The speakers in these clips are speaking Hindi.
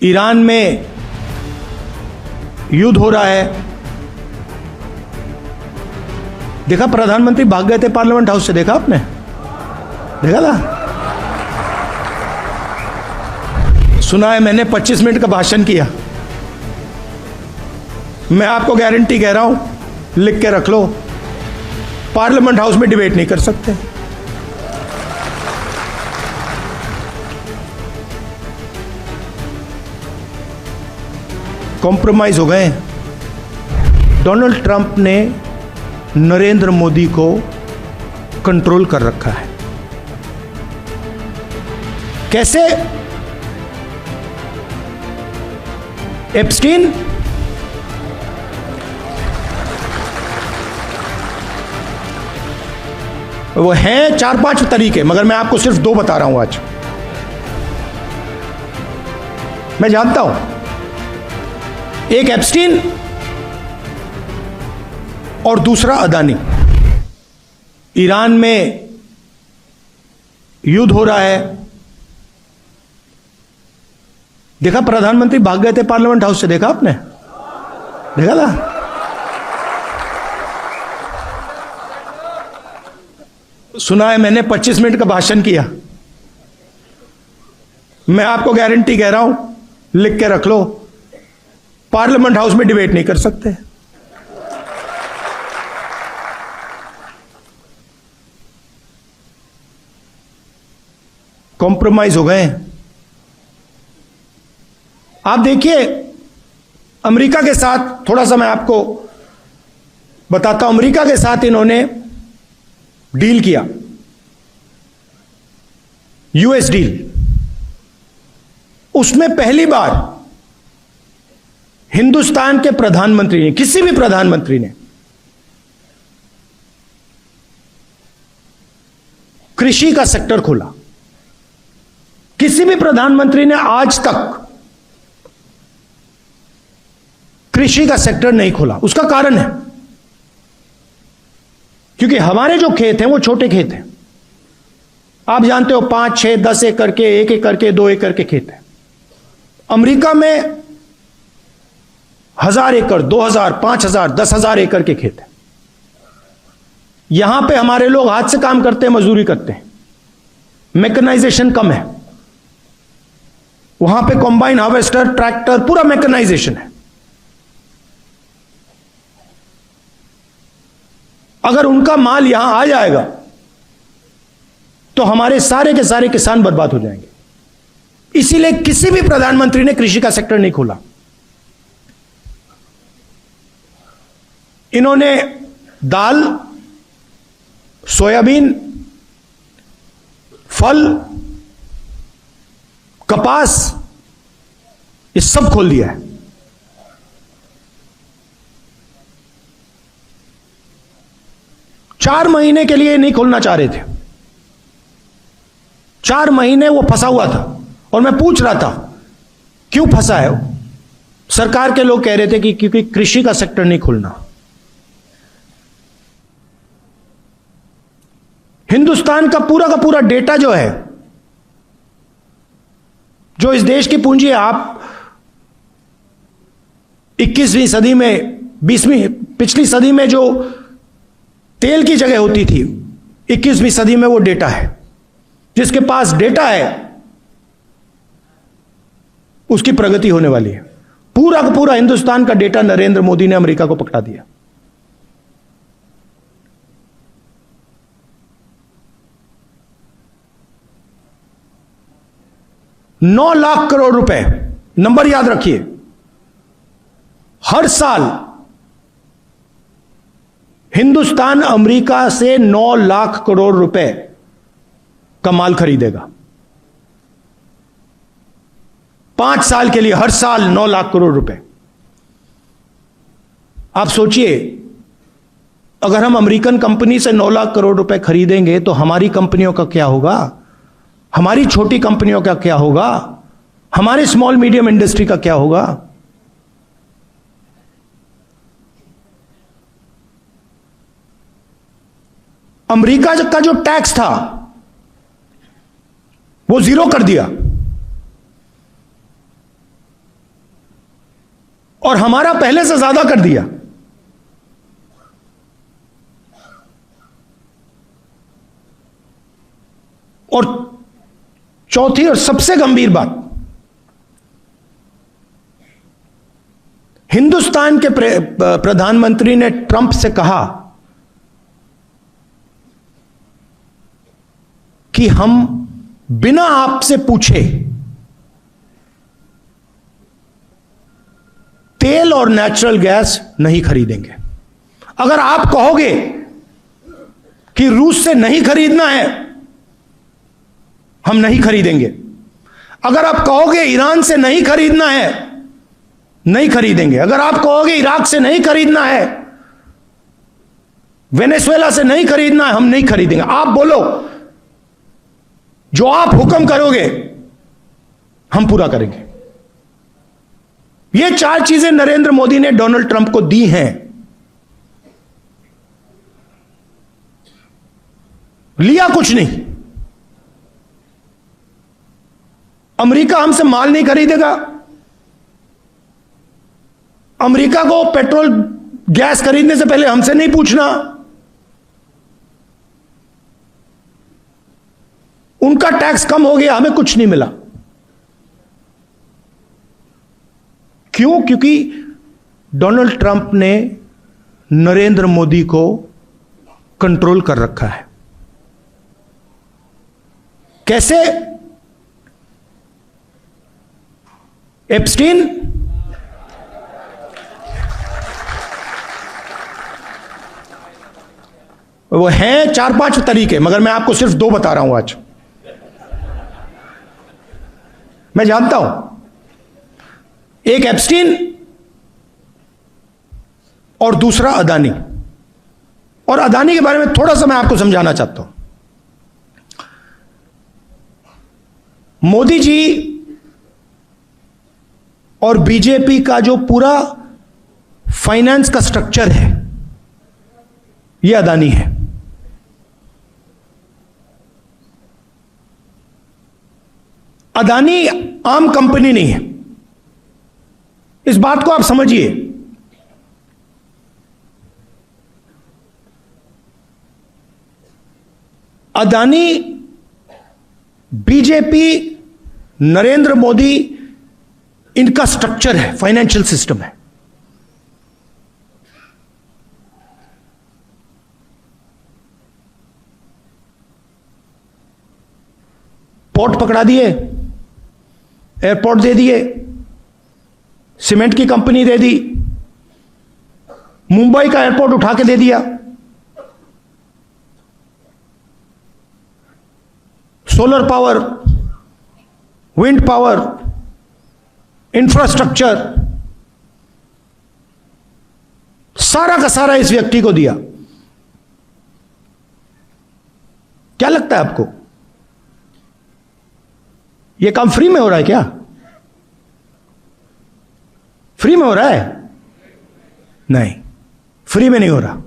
ईरान में युद्ध हो रहा है। देखा, प्रधानमंत्री भाग गए थे पार्लियामेंट हाउस से, देखा आपने? देखा था? सुना है मैंने 25 मिनट का भाषण किया। मैं आपको गारंटी कह रहा हूं, लिख के रख लो, पार्लियामेंट हाउस में डिबेट नहीं कर सकते। कॉम्प्रोमाइज हो गए। डोनाल्ड ट्रंप ने नरेंद्र मोदी को कंट्रोल कर रखा है। कैसे? एप्स्टीन वो हैं 4-5 तरीके, मगर मैं आपको सिर्फ 2 बता रहा हूं आज। मैं जानता हूं, एक एप्स्टीन और दूसरा अदानी। ईरान में युद्ध हो रहा है। देखा, प्रधानमंत्री भाग गए थे पार्लियामेंट हाउस से, देखा आपने? देखा था? सुना है मैंने 25 मिनट का भाषण किया। मैं आपको गारंटी कह रहा हूं, लिख के रख लो, पार्लियामेंट हाउस में डिबेट नहीं कर सकते। कॉम्प्रोमाइज हो गए। आप देखिए, अमेरिका के साथ, थोड़ा सा मैं आपको बताता हूं, अमेरिका के साथ इन्होंने डील किया, यूएस डील। उसमें पहली बार हिंदुस्तान के प्रधानमंत्री ने, किसी भी प्रधानमंत्री ने, कृषि का सेक्टर खोला। किसी भी प्रधानमंत्री ने आज तक कृषि का सेक्टर नहीं खोला। उसका कारण है, क्योंकि हमारे जो खेत हैं वो छोटे खेत हैं। आप जानते हो, 5, 6, 10 एकड़ के, 1 एकड़ के, 2 एकड़ के खेत हैं। अमेरिका में 1000 एकड़, 2000, 5000, 10,000 एकड़ के खेत हैं। यहां पे हमारे लोग हाथ से काम करते हैं, मजदूरी करते हैं, मैकेनाइजेशन कम है। वहां पे कॉम्बाइन हार्वेस्टर, ट्रैक्टर, पूरा मैकेनाइजेशन है। अगर उनका माल यहां आ जाएगा तो हमारे सारे के सारे किसान बर्बाद हो जाएंगे। इसीलिए किसी भी प्रधानमंत्री ने कृषि का सेक्टर नहीं खोला। इन्होंने दाल, सोयाबीन, फल, कपास, ये सब खोल दिया है। चार महीने के लिए नहीं खोलना चाह रहे थे। 4 महीने वो फंसा हुआ था, और मैं पूछ रहा था क्यों फंसा है वो? सरकार के लोग कह रहे थे कि क्योंकि कृषि का सेक्टर नहीं खोलना। हिंदुस्तान का पूरा डेटा जो है, जो इस देश की पूंजी है, आप 21वीं सदी में, 20वीं, पिछली सदी में जो तेल की जगह होती थी, 21वीं सदी में वो डेटा है। जिसके पास डेटा है उसकी प्रगति होने वाली है। पूरा का पूरा हिंदुस्तान का डेटा नरेंद्र मोदी ने अमेरिका को पकड़ा दिया। $9 लाख करोड़ रुपए, नंबर याद रखिए, हर साल हिंदुस्तान अमेरिका से 9 लाख करोड़ रुपए का माल खरीदेगा। 5 साल के लिए हर साल 9 लाख करोड़ रुपए। आप सोचिए, अगर हम अमेरिकन कंपनी से 9 लाख करोड़ रुपए खरीदेंगे तो हमारी कंपनियों का क्या होगा? हमारी छोटी कंपनियों का क्या होगा? हमारे स्मॉल मीडियम इंडस्ट्री का क्या होगा? अमेरिका का जो टैक्स था वो 0 कर दिया। और हमारा पहले से ज्यादा कर दिया। और चौथी और सबसे गंभीर बात, हिंदुस्तान के प्रधानमंत्री ने ट्रंप से कहा कि हम बिना आपसे पूछे तेल और नेचुरल गैस नहीं खरीदेंगे। अगर आप कहोगे कि रूस से नहीं खरीदना है, हम नहीं खरीदेंगे। अगर आप कहोगे ईरान से नहीं खरीदना है, नहीं खरीदेंगे। अगर आप कहोगे इराक से नहीं खरीदना है, वेनेजुएला से नहीं खरीदना है, हम नहीं खरीदेंगे। आप बोलो, जो आप हुक्म करोगे हम पूरा करेंगे। ये 4 चीजें नरेंद्र मोदी ने डोनाल्ड ट्रंप को दी हैं। लिया कुछ नहीं। अमेरिका हमसे माल नहीं खरीदेगा। अमेरिका को पेट्रोल गैस खरीदने से पहले हमसे नहीं पूछना। उनका टैक्स कम हो गया, हमें कुछ नहीं मिला। क्यों? क्योंकि डोनाल्ड ट्रंप ने नरेंद्र मोदी को कंट्रोल कर रखा है। कैसे? एप्स्टीन वो हैं 4-5 तरीके, मगर मैं आपको सिर्फ 2 बता रहा हूं आज। मैं जानता हूं, एक एप्स्टीन और दूसरा अदानी। और अदानी के बारे में थोड़ा सा मैं आपको समझाना चाहता हूं। मोदी जी और बीजेपी का जो पूरा फाइनेंस का स्ट्रक्चर है, यह अदानी है। अदानी आम कंपनी नहीं है, इस बात को आप समझिए। अदानी बीजेपी, नरेंद्र मोदी, इनका स्ट्रक्चर है, फाइनेंशियल सिस्टम है। पोर्ट पकड़ा दिए, एयरपोर्ट दे दिए, सीमेंट की कंपनी दे दी, मुंबई का एयरपोर्ट उठा के दे दिया, solar power, wind power, infrastructure, सारा का सारा इस व्यक्ति को दिया। क्या लगता है आपको, यह काम फ्री में हो रहा है क्या? फ्री में हो रहा है? नहीं, फ्री में नहीं हो रहा।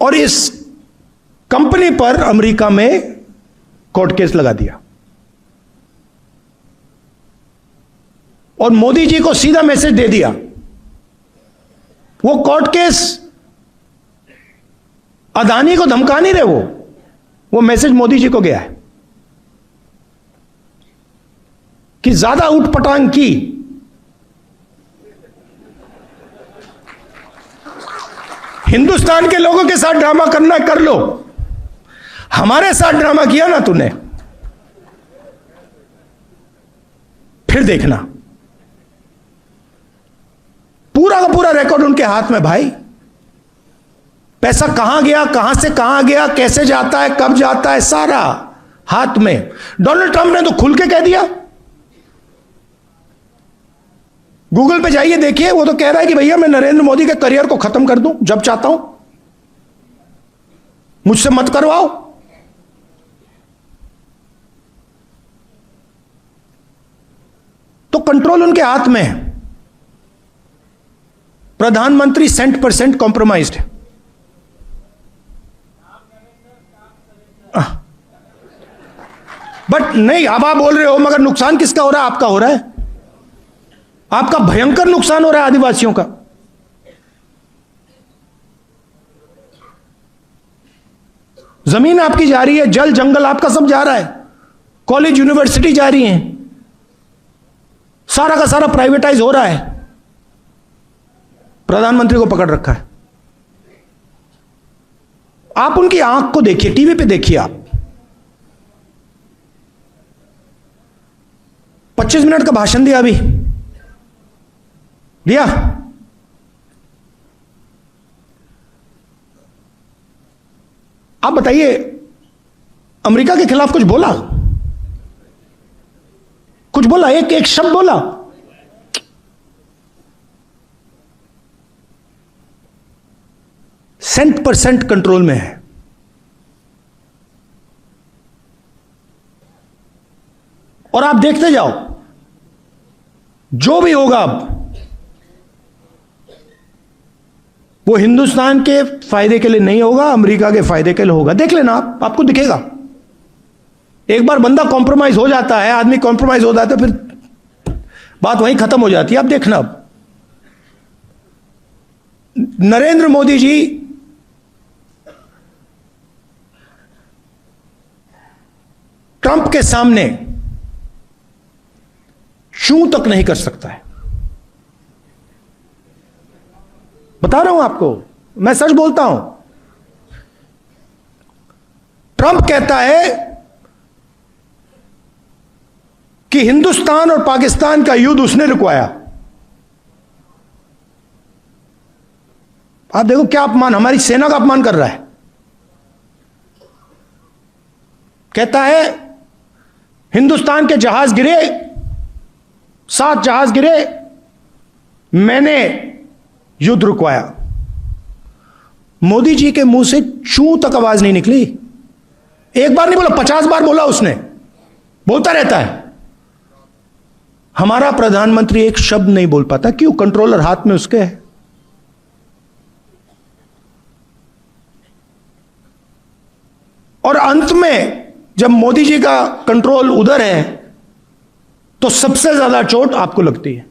और इस कंपनी पर अमेरिका में कोर्ट केस लगा दिया और मोदी जी को सीधा मैसेज दे दिया। वो कोर्ट केस अदानी को धमका नहीं रहे, वो मैसेज मोदी जी को गया है कि ज्यादा उठपटांग की हिंदुस्तान के लोगों के साथ ड्रामा करना कर लो, हमारे साथ ड्रामा किया ना तूने, फिर देखना। पूरा का पूरा रिकॉर्ड उनके हाथ में भाई। पैसा कहां गया, कहां से कहां गया, कैसे जाता है, कब जाता है, सारा हाथ में। डोनाल्ड ट्रंप ने तो खुल के कह दिया। गूगल पे जाइए, देखिए, वो तो कह रहा है कि भैया मैं नरेंद्र मोदी के करियर को खत्म कर दूं जब चाहता हूं, मुझसे मत करवाओ। तो कंट्रोल उनके हाथ में है। प्रधानमंत्री 100% कॉम्प्रोमाइज्ड है। बट नहीं, अब आप बोल रहे हो मगर नुकसान किसका हो रहा है? आपका हो रहा है। आपका भयंकर नुकसान हो रहा है आदिवासियों का। जमीन आपकी जा रही है, जल जंगल आपका सब जा रहा है, कॉलेज यूनिवर्सिटी जा रही हैं, सारा का सारा प्राइवेटाइज हो रहा है। प्रधानमंत्री को पकड़ रखा है। आप उनकी आंख को देखिए, टीवी पे देखिए आप। 25 मिनट का भाषण दिया, अभी दिया। आप बताइए, अमेरिका के खिलाफ कुछ बोला? कुछ बोला? एक एक शब्द बोला? % कंट्रोल में है। और आप देखते जाओ, जो भी होगा अब वो हिंदुस्तान के फायदे के लिए नहीं होगा, अमेरिका के फायदे के लिए होगा। देख लेना आप, आपको दिखेगा। एक बार बंदा कॉम्प्रोमाइज हो जाता है, आदमी कॉम्प्रोमाइज हो जाता है, फिर बात वहीं खत्म हो जाती है। आप देखना, अब नरेंद्र मोदी जी ट्रंप के सामने चूं तक नहीं कर सकता है। बता रहा हूं आपको, मैं सच बोलता हूं। ट्रंप कहता है कि हिंदुस्तान और पाकिस्तान का युद्ध उसने रुकवाया। आप देखो क्या अपमान, हमारी सेना का अपमान कर रहा है। कहता है हिंदुस्तान के जहाज गिरे, 7 जहाज गिरे, मैंने युद्ध रुकवाया। मोदी जी के मुंह से चूं तक आवाज नहीं निकली। एक बार नहीं बोला, 50 बार बोला उसने, बोलता रहता है। हमारा प्रधानमंत्री एक शब्द नहीं बोल पाता। क्यों? कंट्रोलर हाथ में उसके है। और अंत में जब मोदी जी का कंट्रोल उधर है तो सबसे ज्यादा चोट आपको लगती है।